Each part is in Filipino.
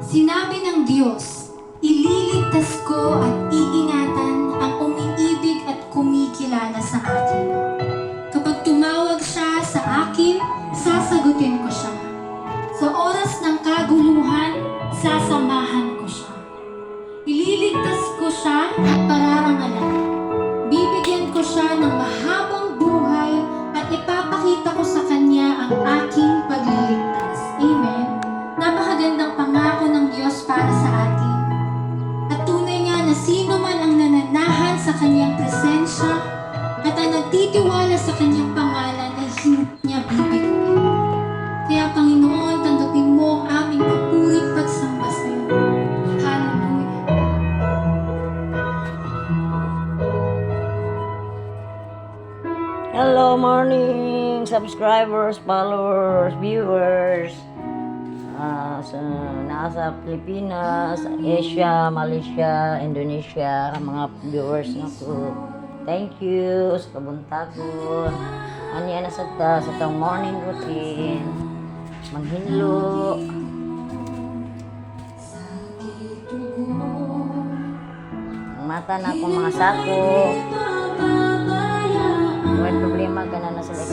Sinabi ng Diyos, ililigtas ko at iingatan ang umiibig at kumikilala sa akin. Kapag tumawag siya sa akin, sasagutin ko siya. Sa oras ng kaguluhan, sasamahan ko siya. Ililigtas ko siya at pararangalan. Bibigyan ko siya ng mahabang buhay at ipapakita ko sa kanya ang aking pagliligtas. Amen. Napakagandang pangako ng Diyos para sa atin. At tunay nga na sino man ang nananahan sa kanyang presensya at ang nagtitiwala sa kanyang pangalan ay hindi niya bibiguin. Kaya Panginoon, tanggapin mo ang aming papurit pagsamba sa iyo. Hallelujah. Hello, morning subscribers, followers, viewers. Nasa Pilipinas, Asia, Malaysia, Indonesia, mga viewers na ko. Thank you sa kabuntagon. Aniya na sa itong morning routine. Manghinlo. Ang mata na akong mga sako. May problema ka na sila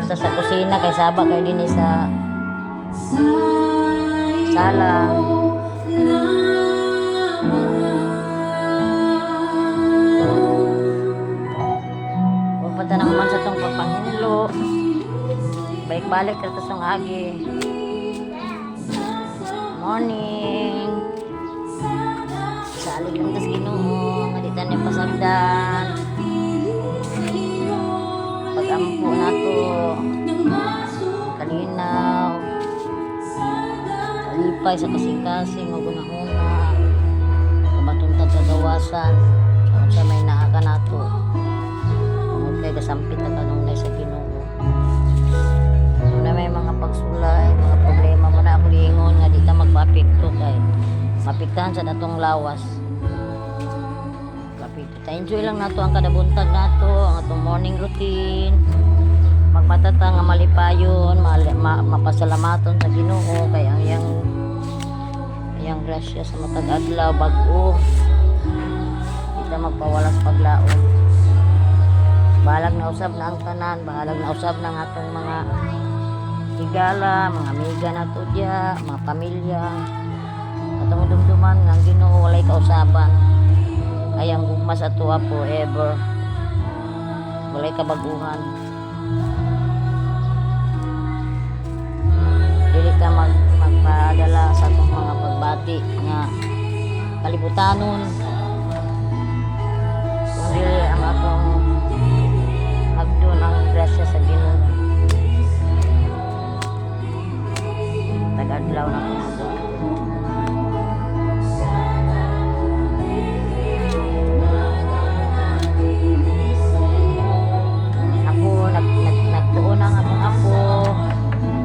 ito sa kusina kay Saba kay din sa sala. Pupunta na man sa itong pagpanghinlo. Balik-balik ka sa agi. Morning. Salig lang tas Ginoo, ngaditan ni pasagdan. Pag-ampo nato. Kalinaw. Kalipay sa kasing-kasing o gunahuna. Kabatuntag sa gawasan. Sa may naaka nato. Kung kay kasampit na kanunay sa Ginoo. Na may mga pagsulay, mga problema mo na ako liingon nga di ta magpa-apekto kay mapiktahan sa natong lawas. Kapito ta enjoy lang nato ang kada buntag nato, ang atong morning routine. Magmatata nga malipayon, mapasalamaton sa Ginoo kay ang iyang grasya sa matag adlaw bag-o. Di ta magpawalas paglaom. Bahalag na usab na ang tanan, bahalag na usab na ang atong mga higala, mga amiga na to diya, mga pamilya. At ang dumduman nga Ginoo walay kausaban. Ay ang gumas atoa forever. Walay kabaguhan. Dili ka magpadala sa atong mga pagbati nga kalibutanon. Kundi ang atong agdon ang grasya sa Ginoo. Tagadlaw na po. Ako, nagtuon ang akong apo.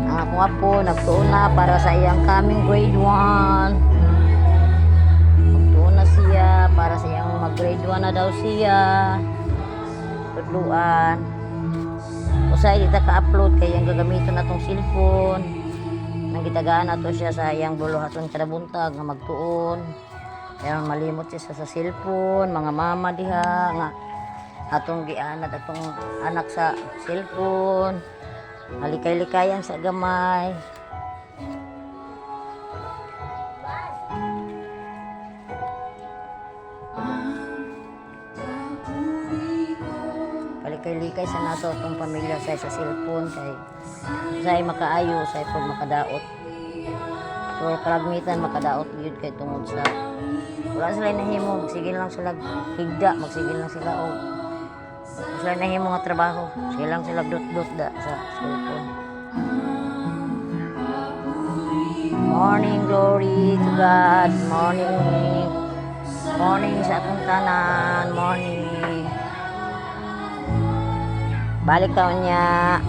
Ang akong apo, nagtuon na para sa iyang coming grade 1. Nagtuon na siya para sa iyang mag-grade 1 na daw siya. Tudluan. Usay, di ta ka-upload kaya yung gagamitin na tong cellphone. Nang gitagaan nato siya sa iyang buluhaton kada buntag nga magtuon. Kaya malimot siya sa cellphone, mga mama diha nga atong gianad atong anak sa cellphone. Halikay-likayan sa gamay. Halikay-likay sa nato atong pamilya sa cellphone kay say makaayo, say pag makadaot. Pero kalagmitan makadaot gyud kay tungod sa wala sila nahimo, magsigil lang sila higda, magsigil lang sila og sila nahimo nga trabaho. Sige lang sila dot-dot da sa cellphone. Morning glory to God. Morning. Morning sa atong tanan. Morning. Balik taon niya.